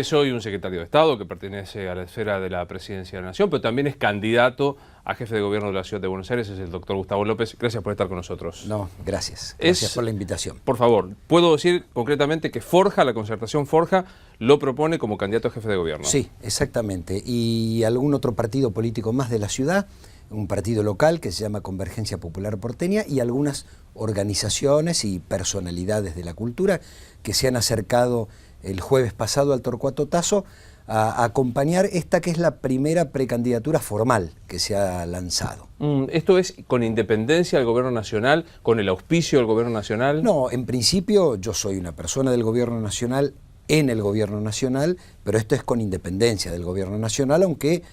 Soy un secretario de Estado que pertenece a la esfera de la Presidencia de la Nación, pero también es candidato a jefe de gobierno de la Ciudad de Buenos Aires, es el doctor Gustavo López. Gracias por estar con nosotros. No, gracias. Gracias por la invitación. Por favor, puedo decir concretamente que Forja, la concertación Forja, lo propone como candidato a jefe de gobierno. Sí, exactamente. Y algún otro partido político más de la ciudad, un partido local que se llama Convergencia Popular Porteña, y algunas organizaciones y personalidades de la cultura que se han acercado el jueves pasado al Torcuato Tasso a acompañar esta que es la primera precandidatura formal que se ha lanzado. ¿Esto es con independencia del gobierno nacional, con el auspicio del gobierno nacional? No, en principio yo soy una persona del gobierno nacional en el gobierno nacional, pero esto es con independencia del gobierno nacional, aunque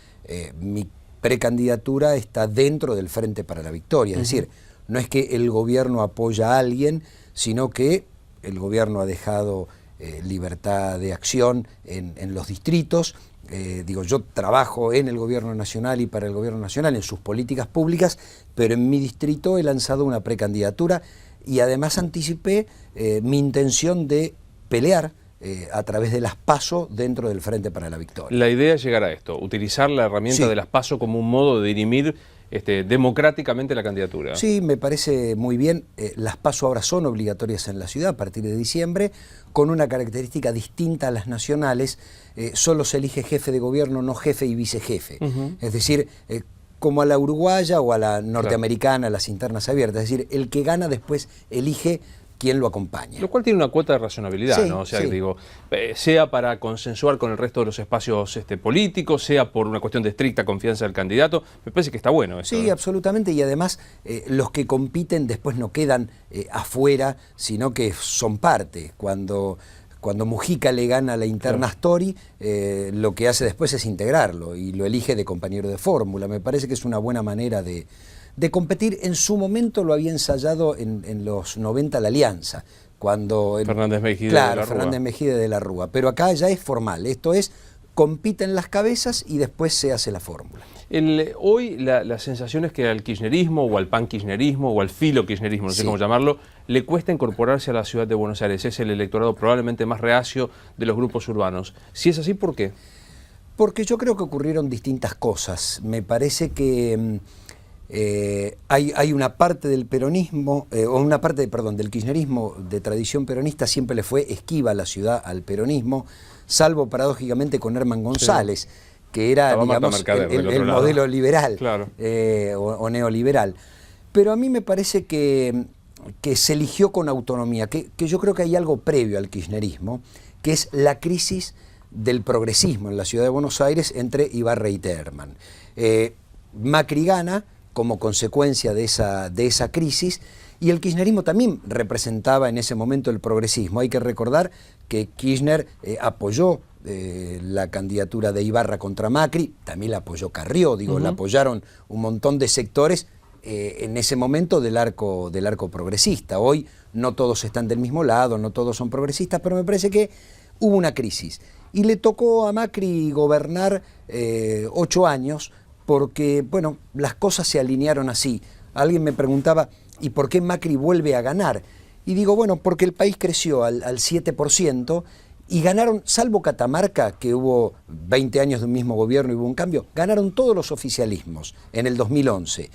mi precandidatura está dentro del Frente para la Victoria. Es decir, no es que el gobierno apoya a alguien, sino que el gobierno ha dejado libertad de acción en los distritos. Yo trabajo en el gobierno nacional y para el gobierno nacional en sus políticas públicas, pero en mi distrito he lanzado una precandidatura y además anticipé mi intención de pelear a través de las PASO dentro del Frente para la Victoria. La idea es llegar a esto, utilizar la herramienta de las PASO como un modo de dirimir democráticamente la candidatura. Sí, me parece muy bien. Las PASO ahora son obligatorias en la ciudad a partir de diciembre, con una característica distinta a las nacionales. Solo se elige jefe de gobierno, no jefe y vicejefe. Es decir, como a la uruguaya o a la norteamericana, las internas abiertas. Es decir, el que gana después elige quién lo acompaña. Lo cual tiene una cuota de razonabilidad, sí, ¿no? O sea, sí. Sea para consensuar con el resto de los espacios políticos, sea por una cuestión de estricta confianza del candidato, me parece que está bueno eso. Sí, ¿no? Absolutamente, y además los que compiten después no quedan afuera, sino que son parte. Cuando Mujica le gana a la interna Astori, lo que hace después es integrarlo y lo elige de compañero de fórmula. Me parece que es una buena manera de competir. En su momento lo había ensayado en los 90 la Alianza, cuando Fernández Mejide de la Rúa. Fernández Mejide de la Rúa, pero acá ya es formal, esto es, compiten las cabezas y después se hace la fórmula. Hoy la sensación es que al kirchnerismo o al pan-kirchnerismo o al filo-kirchnerismo, no sé cómo llamarlo, le cuesta incorporarse a la ciudad de Buenos Aires. Es el electorado probablemente más reacio de los grupos urbanos. Si es así, ¿por qué? Porque yo creo que ocurrieron distintas cosas. Me parece que hay una parte del peronismo, o una parte, del kirchnerismo de tradición peronista siempre le fue esquiva a la ciudad al peronismo, salvo paradójicamente con Herman González, que era, digamos, el modelo liberal, o neoliberal. Pero a mí me parece que se eligió con autonomía, que yo creo que hay algo previo al kirchnerismo, que es la crisis del progresismo en la ciudad de Buenos Aires entre Ibarra y Terman. Macri gana como consecuencia de esa crisis, y el kirchnerismo también representaba en ese momento el progresismo. Hay que recordar que Kirchner apoyó la candidatura de Ibarra contra Macri, también la apoyó Carrió, la apoyaron un montón de sectores en ese momento del arco progresista. Hoy no todos están del mismo lado, no todos son progresistas, pero me parece que hubo una crisis. Y le tocó a Macri gobernar 8 años, porque, bueno, las cosas se alinearon así. Alguien me preguntaba, ¿y por qué Macri vuelve a ganar? Y digo, bueno, porque el país creció al 7% y ganaron, salvo Catamarca, que hubo 20 años de un mismo gobierno y hubo un cambio, ganaron todos los oficialismos en el 2011.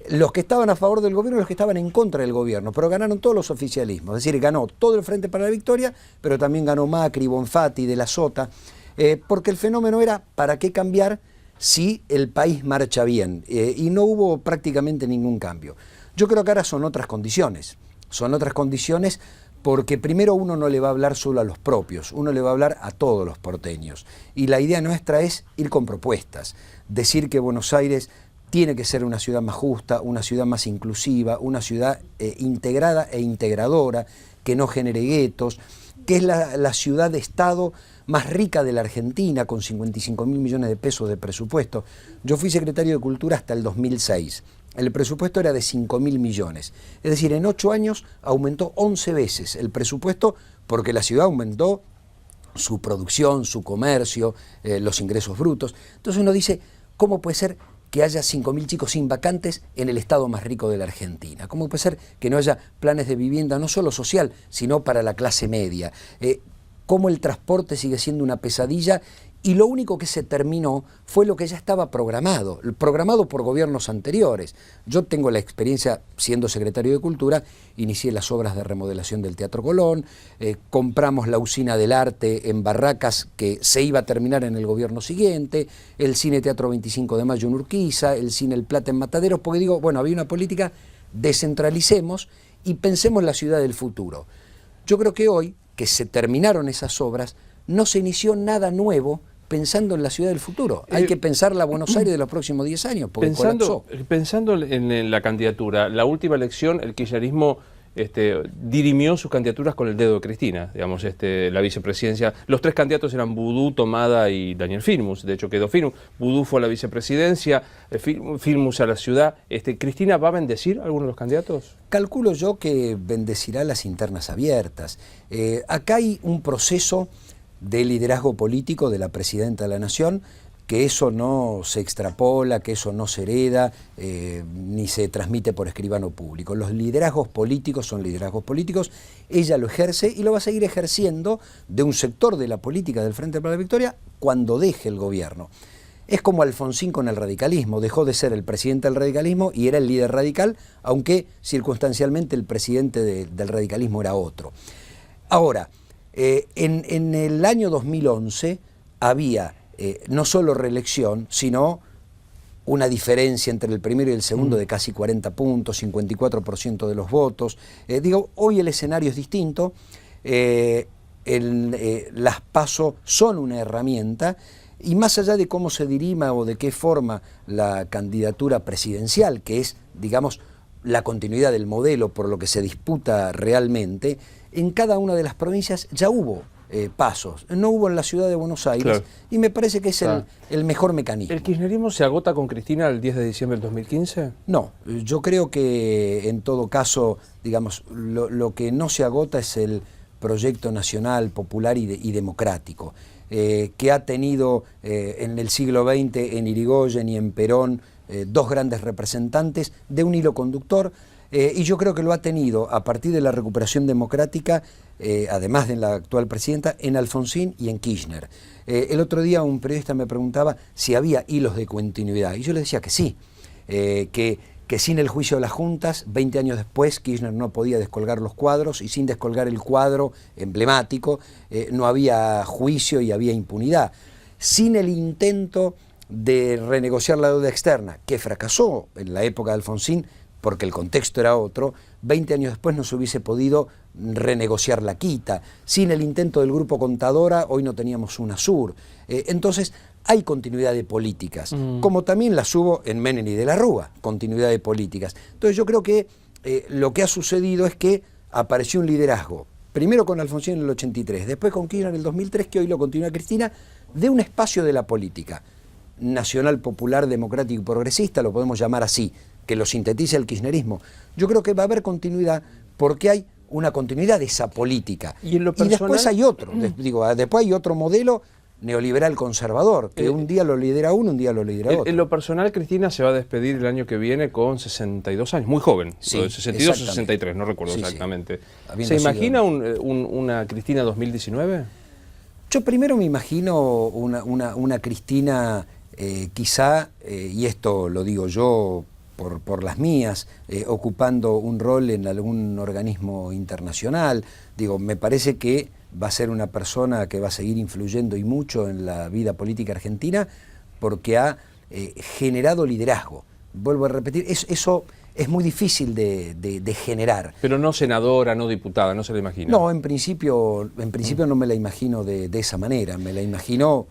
Los que estaban a favor del gobierno y los que estaban en contra del gobierno, pero ganaron todos los oficialismos. Es decir, ganó todo el Frente para la Victoria, pero también ganó Macri, Bonfatti, De la Sota, porque el fenómeno era, ¿para qué cambiar si el país marcha bien? Y no hubo prácticamente ningún cambio. Yo creo que ahora son otras condiciones porque primero uno no le va a hablar solo a los propios, uno le va a hablar a todos los porteños. Y la idea nuestra es ir con propuestas, decir que Buenos Aires tiene que ser una ciudad más justa, una ciudad más inclusiva, una ciudad integrada e integradora, que no genere guetos, que es la ciudad de Estado más rica de la Argentina, con 55.000 millones de pesos de presupuesto. Yo fui secretario de Cultura hasta el 2006. El presupuesto era de 5.000 millones. Es decir, en 8 años aumentó 11 veces el presupuesto, porque la ciudad aumentó su producción, su comercio, los ingresos brutos. Entonces uno dice, ¿cómo puede ser que haya 5.000 chicos sin vacantes en el estado más rico de la Argentina? ¿Cómo puede ser que no haya planes de vivienda, no solo social, sino para la clase media? cómo el transporte sigue siendo una pesadilla y lo único que se terminó fue lo que ya estaba programado por gobiernos anteriores. Yo tengo la experiencia, siendo secretario de Cultura, inicié las obras de remodelación del Teatro Colón, compramos la usina del arte en Barracas que se iba a terminar en el gobierno siguiente, el Cine Teatro 25 de Mayo en Urquiza, el Cine El Plata en Mataderos, porque digo, bueno, había una política, descentralicemos y pensemos la ciudad del futuro. Yo creo que hoy, que se terminaron esas obras, no se inició nada nuevo pensando en la ciudad del futuro. Hay que pensar la Buenos Aires de los próximos 10 años, porque colapsó. Pensando en la candidatura, la última elección, el kirchnerismo dirimió sus candidaturas con el dedo de Cristina, digamos, la vicepresidencia. Los tres candidatos eran Boudou, Tomada y Daniel Filmus. De hecho, quedó Filmus. Boudou fue a la vicepresidencia, Filmus a la ciudad. ¿Cristina va a bendecir a alguno de los candidatos? Calculo yo que bendecirá las internas abiertas. Acá hay un proceso de liderazgo político de la presidenta de la Nación, que eso no se extrapola, que eso no se hereda, ni se transmite por escribano público. Los liderazgos políticos son liderazgos políticos, ella lo ejerce y lo va a seguir ejerciendo de un sector de la política del Frente para la Victoria cuando deje el gobierno. Es como Alfonsín con el radicalismo, dejó de ser el presidente del radicalismo y era el líder radical, aunque circunstancialmente el presidente del radicalismo era otro. Ahora, en el año 2011 había no solo reelección, sino una diferencia entre el primero y el segundo de casi 40 puntos, 54% de los votos. Hoy el escenario es distinto, las PASO son una herramienta, y más allá de cómo se dirima o de qué forma la candidatura presidencial, que es, digamos, la continuidad del modelo por lo que se disputa realmente, en cada una de las provincias ya hubo pasos. No hubo en la ciudad de Buenos Aires, claro, y me parece que es el mejor mecanismo. ¿El kirchnerismo se agota con Cristina el 10 de diciembre del 2015? No, yo creo que en todo caso, digamos, lo que no se agota es el proyecto nacional, popular y democrático, que ha tenido en el siglo XX en Irigoyen y en Perón dos grandes representantes de un hilo conductor, y yo creo que lo ha tenido a partir de la recuperación democrática, además de la actual presidenta, en Alfonsín y en Kirchner. El otro día un periodista me preguntaba si había hilos de continuidad, y yo le decía que sí, que sin el juicio de las juntas, 20 años después, Kirchner no podía descolgar los cuadros, y sin descolgar el cuadro emblemático, no había juicio y había impunidad. Sin el intento de renegociar la deuda externa, que fracasó en la época de Alfonsín, porque el contexto era otro, 20 años después no se hubiese podido renegociar la quita. Sin el intento del Grupo Contadora, hoy no teníamos UNASUR. Entonces, hay continuidad de políticas, como también las hubo en Menem y de la Rúa, continuidad de políticas. Entonces yo creo que lo que ha sucedido es que apareció un liderazgo, primero con Alfonsín en el 83, después con Kirchner en el 2003, que hoy lo continúa Cristina, de un espacio de la política nacional, popular, democrático y progresista, lo podemos llamar así, que lo sintetiza el kirchnerismo. Yo creo que va a haber continuidad porque hay una continuidad de esa política. Y después hay otro, después hay otro modelo neoliberal conservador, que un día lo lidera uno, un día lo lidera otro. En lo personal, Cristina se va a despedir el año que viene con 62 años, muy joven, sí, 62 o 63, no recuerdo exactamente. Sí. ¿Se imagina una Cristina 2019? Yo primero me imagino una Cristina quizá, y esto lo digo yo por las mías, ocupando un rol en algún organismo internacional. Me parece que va a ser una persona que va a seguir influyendo y mucho en la vida política argentina porque ha generado liderazgo. Vuelvo a repetir, eso es muy difícil de generar. Pero no senadora, no diputada, no se la imagina. No, en principio no me la imagino de esa manera, me la imagino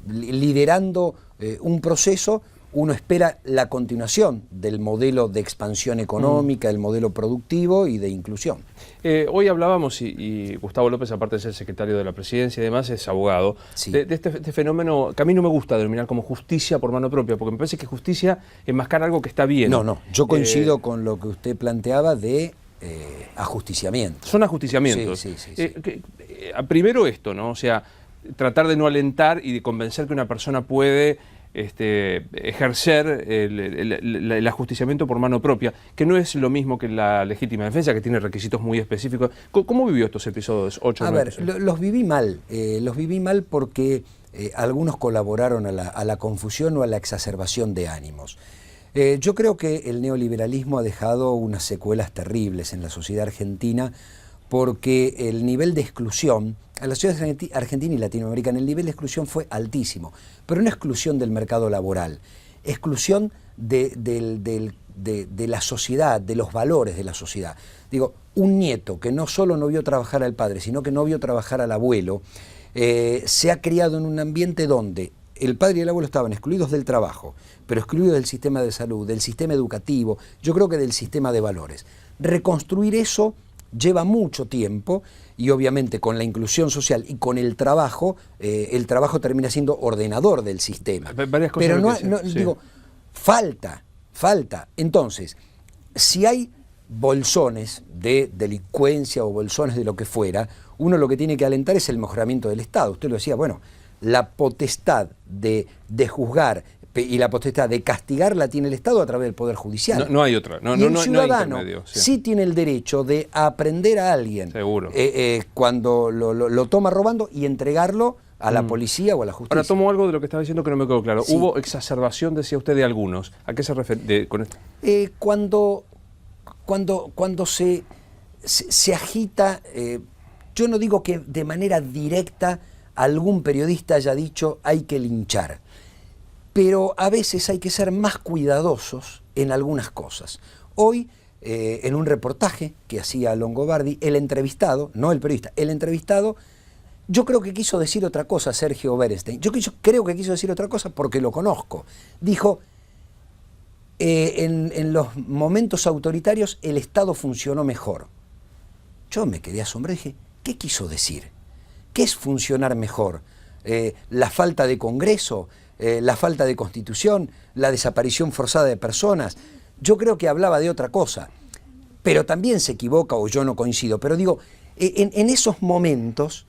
liderando un proceso. Uno espera la continuación del modelo de expansión económica, el modelo productivo y de inclusión. Hoy hablábamos, y Gustavo López, aparte de ser secretario de la Presidencia y demás, es abogado, sí, de este fenómeno que a mí no me gusta denominar como justicia por mano propia, porque me parece que justicia enmascara algo que está bien. No, yo coincido con lo que usted planteaba de ajusticiamiento. Son ajusticiamientos. Sí. Primero esto, ¿no? O sea, tratar de no alentar y de convencer que una persona puede ejercer el ajusticiamiento por mano propia, que no es lo mismo que la legítima defensa, que tiene requisitos muy específicos. ¿Cómo vivió estos episodios? A ver, los viví mal porque algunos colaboraron a la confusión o a la exacerbación de ánimos. Yo creo que el neoliberalismo ha dejado unas secuelas terribles en la sociedad argentina, porque el nivel de exclusión, en la sociedad argentina y latinoamericana, el nivel de exclusión fue altísimo, pero no exclusión del mercado laboral, exclusión de la sociedad, de los valores de la sociedad. Digo, un nieto que no solo no vio trabajar al padre, sino que no vio trabajar al abuelo, se ha criado en un ambiente donde el padre y el abuelo estaban excluidos del trabajo, pero excluidos del sistema de salud, del sistema educativo, yo creo que del sistema de valores. Reconstruir eso lleva mucho tiempo y obviamente con la inclusión social y con el trabajo termina siendo ordenador del sistema. Varias cosas. Pero sí. Digo, falta. Entonces, si hay bolsones de delincuencia o bolsones de lo que fuera, uno lo que tiene que alentar es el mejoramiento del Estado. Usted lo decía, bueno, la potestad de juzgar y la potestad de castigar la tiene el Estado a través del Poder Judicial. No hay otra. Y el ciudadano sí tiene el derecho de aprender a alguien cuando lo toma robando y entregarlo a la policía o a la justicia. Ahora tomo algo de lo que estaba diciendo que no me quedó claro. Sí. Hubo exacerbación, decía usted, de algunos. ¿A qué se refiere con esto? Cuando se agita, yo no digo que de manera directa algún periodista haya dicho hay que linchar, pero a veces hay que ser más cuidadosos en algunas cosas. Hoy, en un reportaje que hacía Longobardi, el entrevistado, no el periodista, el entrevistado, yo creo que quiso decir otra cosa, Sergio Berenstein. Yo creo que quiso decir otra cosa porque lo conozco. Dijo, en los momentos autoritarios el Estado funcionó mejor. Yo me quedé asombrado y dije, ¿qué quiso decir? ¿Qué es funcionar mejor? ¿La falta de Congreso? ¿La falta de Constitución? ¿La desaparición forzada de personas? Yo creo que hablaba de otra cosa, pero también se equivoca o yo no coincido. Pero digo, en esos momentos,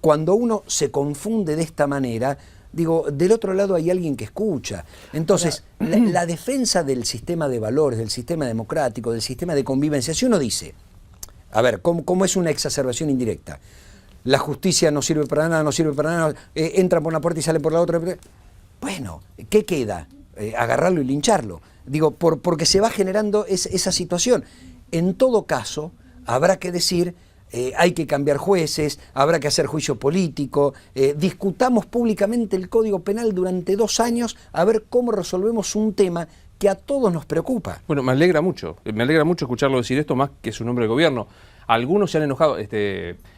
cuando uno se confunde de esta manera, digo, del otro lado hay alguien que escucha. Entonces, la defensa del sistema de valores, del sistema democrático, del sistema de convivencia, si uno dice, a ver, ¿cómo es una exacerbación indirecta? La justicia no sirve para nada, entran por una puerta y salen por la otra. Bueno, ¿qué queda? Agarrarlo y lincharlo. Digo, porque se va generando esa situación. En todo caso, habrá que decir, hay que cambiar jueces, habrá que hacer juicio político, discutamos públicamente el Código Penal durante 2 años a ver cómo resolvemos un tema que a todos nos preocupa. Bueno, me alegra mucho escucharlo decir esto, más que su nombre de gobierno. Algunos se han enojado,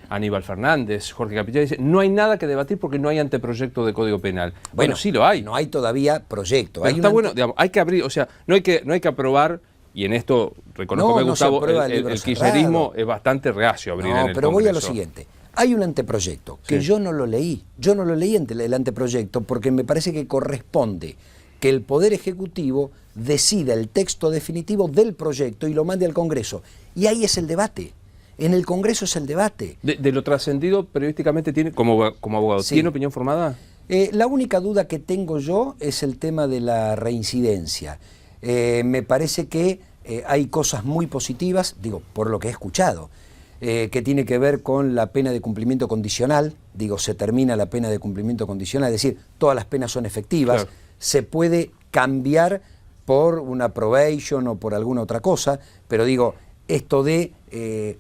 Aníbal Fernández, Jorge Capitán, dice, no hay nada que debatir porque no hay anteproyecto de Código Penal. Bueno, sí lo hay. No hay todavía proyecto. Pero está bueno, digamos, hay que abrir, o sea, no hay que aprobar, y en esto reconozco, Gustavo, el kirchnerismo es bastante reacio a abrir en el pero Congreso. Voy a lo siguiente. Hay un anteproyecto que yo no lo leí. Yo no lo leí el anteproyecto porque me parece que corresponde que el Poder Ejecutivo decida el texto definitivo del proyecto y lo mande al Congreso. Y ahí es el debate. En el Congreso es el debate. De lo trascendido periodísticamente, como abogado, Sí. ¿tiene opinión formada? La única duda que tengo yo es el tema de la reincidencia. Me parece que hay cosas muy positivas, digo, por lo que he escuchado, que tiene que ver con la pena de cumplimiento condicional. Digo, se termina la pena de cumplimiento condicional, es decir, todas las penas son efectivas. Claro. Se puede cambiar por una probation o por alguna otra cosa, pero digo, esto de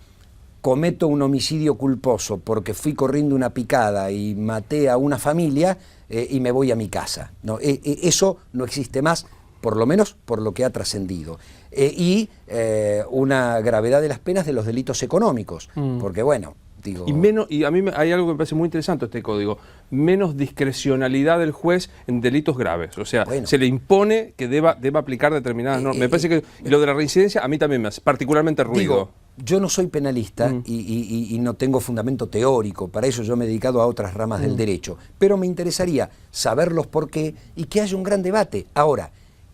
cometo un homicidio culposo porque fui corriendo una picada y maté a una familia y me voy a mi casa. No, eso no existe más, por lo menos por lo que ha trascendido. Y una gravedad de las penas de los delitos económicos, porque bueno, digo... Y a mí hay algo que me parece muy interesante este código, menos discrecionalidad del juez en delitos graves, o sea, se le impone que deba aplicar determinadas normas. Me parece que lo de la reincidencia a mí también me hace particularmente ruido. Digo, yo no soy penalista y no tengo fundamento teórico, para eso yo me he dedicado a otras ramas del derecho, pero me interesaría saber los por qué y que haya un gran debate. Ahora,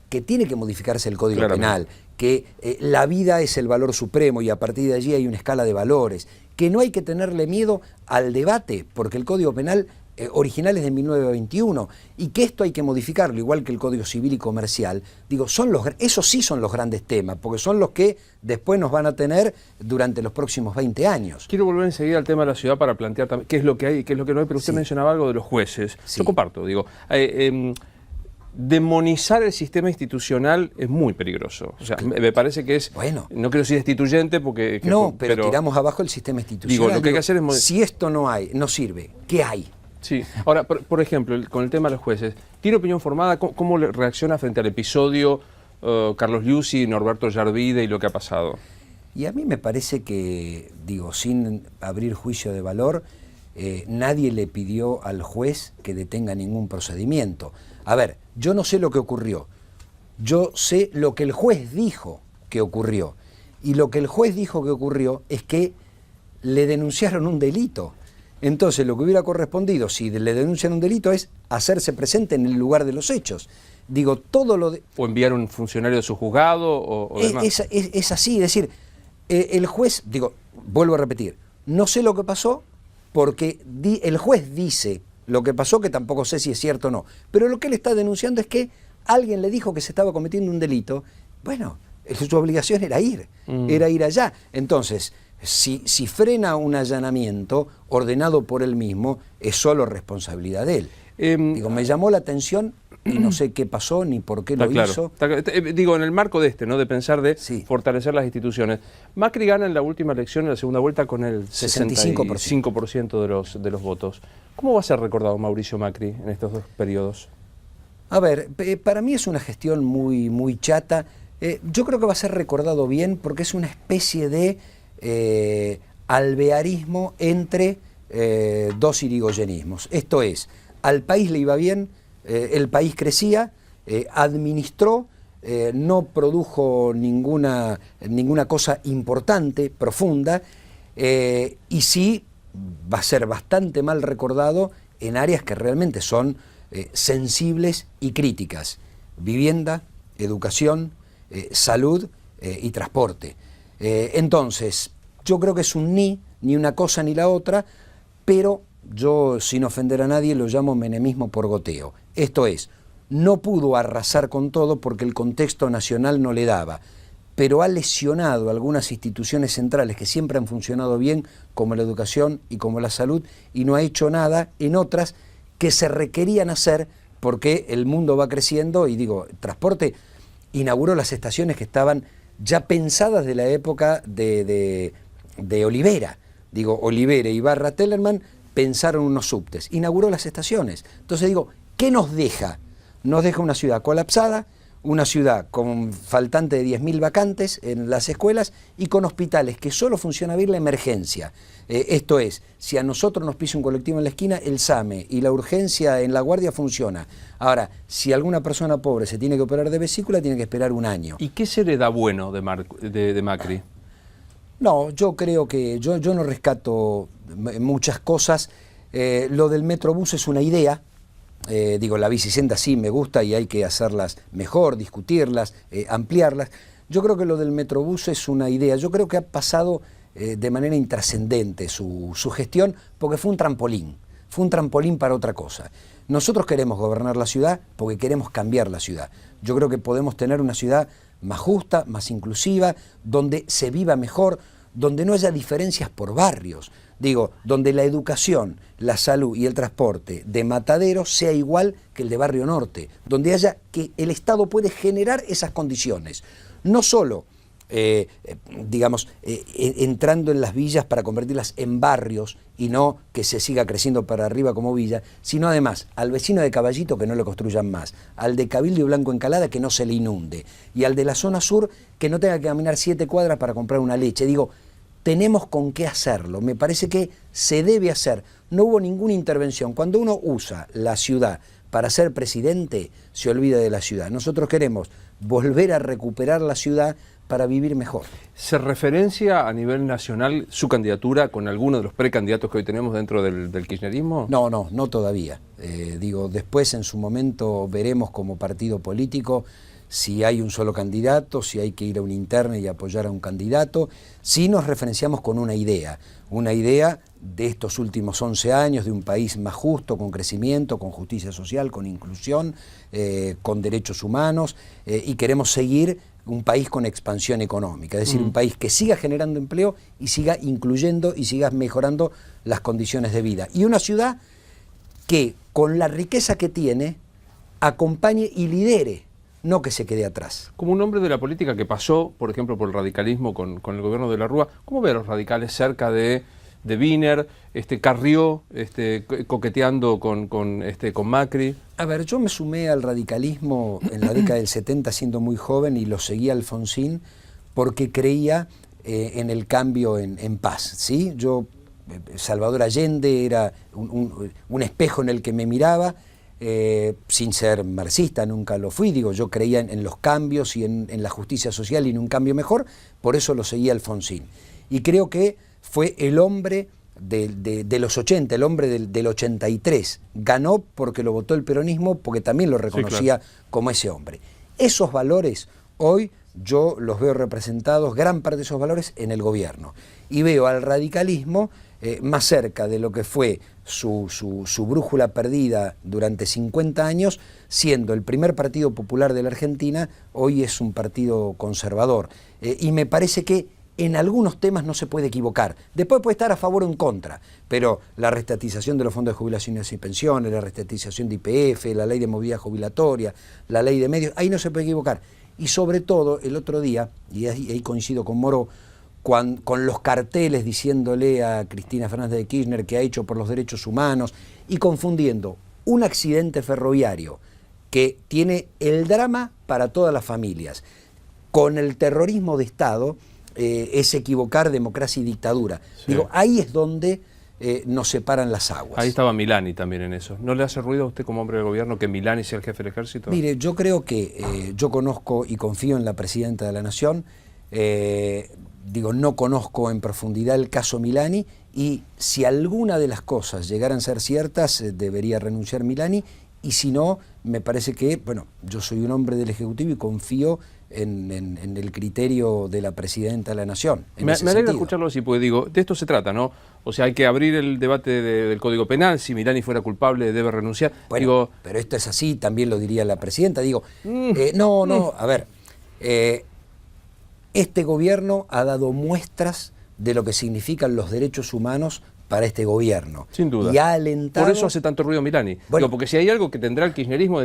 que tiene que modificarse el Código Penal, que la vida es el valor supremo y a partir de allí hay una escala de valores, que no hay que tenerle miedo al debate, porque el Código Penal originales de 1921, y que esto hay que modificarlo, igual que el Código Civil y Comercial. Digo, esos sí son los grandes temas, porque son los que después nos van a tener durante los próximos 20 años. Quiero volver enseguida al tema de la ciudad para plantear también qué es lo que hay y qué es lo que no hay, pero usted mencionaba algo de los jueces. Sí. Yo comparto, digo, demonizar el sistema institucional es muy peligroso. O sea, me parece que es, bueno, no quiero decir destituyente porque... no, pero tiramos abajo el sistema institucional. Digo, lo que hay que hacer es... Si esto no sirve, ¿qué hay? Sí. Ahora, por ejemplo, con el tema de los jueces, ¿tiene opinión formada? ¿Cómo reacciona frente al episodio Carlos Liuzzi, Norberto Yarvide y lo que ha pasado? Y a mí me parece que, digo, sin abrir juicio de valor, nadie le pidió al juez que detenga ningún procedimiento. A ver, yo no sé lo que ocurrió, yo sé lo que el juez dijo que ocurrió. Y lo que el juez dijo que ocurrió es que le denunciaron un delito. Entonces lo que hubiera correspondido, si le denuncian un delito, es hacerse presente en el lugar de los hechos. Digo, todo lo de... O enviar un funcionario de su juzgado o demás. Es así, es decir, el juez, digo, vuelvo a repetir, no sé lo que pasó porque el juez dice lo que pasó, que tampoco sé si es cierto o no, pero lo que él está denunciando es que alguien le dijo que se estaba cometiendo un delito. Bueno, su obligación era ir allá. Entonces, si frena un allanamiento ordenado por él mismo, es solo responsabilidad de él. Digo, me llamó la atención y no sé qué pasó ni por qué lo hizo. Digo, en el marco de ¿no? De pensar de sí. fortalecer las instituciones. Macri gana en la última elección, en la segunda vuelta, con el 65% de los votos. ¿Cómo va a ser recordado Mauricio Macri en estos dos periodos? A ver, para mí es una gestión muy, muy chata. Yo creo que va a ser recordado bien porque es una especie de alvearismo entre dos irigoyenismos. Esto es, al país le iba bien, el país crecía, administró, no produjo ninguna cosa importante, profunda, y sí va a ser bastante mal recordado en áreas que realmente son sensibles y críticas: vivienda, educación, salud y transporte. Entonces, yo creo que es un ni una cosa ni la otra, pero yo, sin ofender a nadie, lo llamo menemismo por goteo. Esto es, no pudo arrasar con todo porque el contexto nacional no le daba, pero ha lesionado algunas instituciones centrales que siempre han funcionado bien, como la educación y como la salud, y no ha hecho nada en otras que se requerían hacer porque el mundo va creciendo. Y digo, transporte inauguró las estaciones que estaban ya pensadas de la época de Olivera. Digo, Olivera y Tellerman pensaron unos subtes, inauguró las estaciones. Entonces digo, ¿qué nos deja? Nos deja una ciudad colapsada, una ciudad con faltante de 10.000 vacantes en las escuelas y con hospitales que solo funciona bien la emergencia. Esto es, si a nosotros nos pisa un colectivo en la esquina, el SAME y la urgencia en La Guardia funciona. Ahora, si alguna persona pobre se tiene que operar de vesícula, tiene que esperar un año. ¿Y qué se le da bueno de Macri? No, yo creo que yo no rescato muchas cosas. Lo del Metrobús es una idea. Digo, la bicicenda sí me gusta y hay que hacerlas mejor, discutirlas, ampliarlas. Yo creo que lo del Metrobús es una idea. Yo creo que ha pasado de manera intrascendente su gestión, porque fue un trampolín para otra cosa. Nosotros queremos gobernar la ciudad porque queremos cambiar la ciudad. Yo creo que podemos tener una ciudad más justa, más inclusiva, donde se viva mejor, donde no haya diferencias por barrios. Digo, donde la educación, la salud y el transporte de Matadero sea igual que el de Barrio Norte, donde haya que el Estado puede generar esas condiciones. No solo, entrando en las villas para convertirlas en barrios y no que se siga creciendo para arriba como villa, sino además al vecino de Caballito que no le construyan más, al de Cabildo y Blanco Encalada que no se le inunde, y al de la zona sur que no tenga que caminar 7 cuadras para comprar una leche. Digo, tenemos con qué hacerlo, me parece que se debe hacer. No hubo ninguna intervención. Cuando uno usa la ciudad para ser presidente, se olvida de la ciudad. Nosotros queremos volver a recuperar la ciudad para vivir mejor. ¿Se referencia a nivel nacional su candidatura con alguno de los precandidatos que hoy tenemos dentro del kirchnerismo? No todavía. Después en su momento veremos como partido político si hay un solo candidato, si hay que ir a una interna y apoyar a un candidato. Sí nos referenciamos con una idea de estos últimos 11 años, de un país más justo, con crecimiento, con justicia social, con inclusión, con derechos humanos, y queremos seguir un país con expansión económica, es decir, un país que siga generando empleo y siga incluyendo y siga mejorando las condiciones de vida. Y una ciudad que, con la riqueza que tiene, acompañe y lidere, no que se quede atrás. Como un hombre de la política que pasó, por ejemplo, por el radicalismo con el gobierno de la Rúa, ¿cómo ve a los radicales cerca de Wiener, Carrió, coqueteando con Macri? A ver, yo me sumé al radicalismo en la década del 70 siendo muy joven y lo seguía Alfonsín porque creía en el cambio en paz, ¿sí? Salvador Allende era un espejo en el que me miraba, sin ser marxista, nunca lo fui, yo creía en los cambios y en la justicia social y en un cambio mejor, por eso lo seguía Alfonsín. Y creo que fue el hombre de los 80, el hombre del 83. Ganó porque lo votó el peronismo, porque también lo reconocía como ese hombre. Esos valores hoy yo los veo representados, gran parte de esos valores, en el gobierno. Y veo al radicalismo más cerca de lo que fue su brújula perdida durante 50 años, siendo el primer partido popular de la Argentina, hoy es un partido conservador. Y me parece que en algunos temas no se puede equivocar. Después puede estar a favor o en contra, pero la reestatización de los fondos de jubilaciones y pensiones, la reestatización de YPF, la ley de movilidad jubilatoria, la ley de medios, ahí no se puede equivocar. Y sobre todo, el otro día, y ahí coincido con Moro, con los carteles diciéndole a Cristina Fernández de Kirchner que ha hecho por los derechos humanos y confundiendo un accidente ferroviario que tiene el drama para todas las familias con el terrorismo de Estado, es equivocar democracia y dictadura. Sí. Ahí es donde nos separan las aguas. Ahí estaba Milani también en eso. ¿No le hace ruido a usted como hombre del gobierno que Milani sea el jefe del ejército? Mire, yo creo que yo conozco y confío en la presidenta de la Nación. No conozco en profundidad el caso Milani y si alguna de las cosas llegaran a ser ciertas, debería renunciar Milani, y si no, me parece que, yo soy un hombre del Ejecutivo y confío en el criterio de la Presidenta de la Nación. Me alegra escucharlo así, porque de esto se trata, ¿no? O sea, hay que abrir el debate del Código Penal, si Milani fuera culpable debe renunciar. Bueno, pero esto es así, también lo diría la Presidenta. A ver, este gobierno ha dado muestras de lo que significan los derechos humanos para este gobierno. Sin duda. Y ha alentado... Por eso hace tanto ruido Milani. Porque si hay algo que tendrá el kirchnerismo,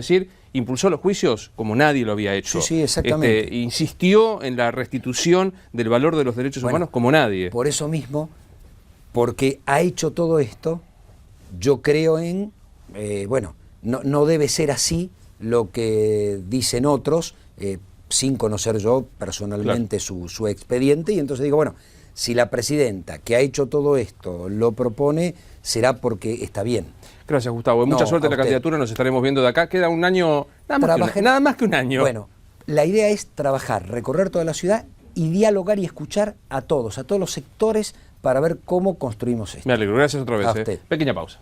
impulsó los juicios como nadie lo había hecho. Sí, exactamente. Insistió en la restitución del valor de los derechos humanos como nadie. Por eso mismo, porque ha hecho todo esto, yo creo no debe ser así lo que dicen otros, sin conocer yo personalmente su expediente, y entonces si la Presidenta, que ha hecho todo esto, lo propone, será porque está bien. Gracias, Gustavo. Mucha suerte en la candidatura, nos estaremos viendo de acá. Queda un año, nada más que un año. Bueno, la idea es trabajar, recorrer toda la ciudad y dialogar y escuchar a todos los sectores para ver cómo construimos esto. Me alegro, gracias otra vez. A usted. Pequeña pausa.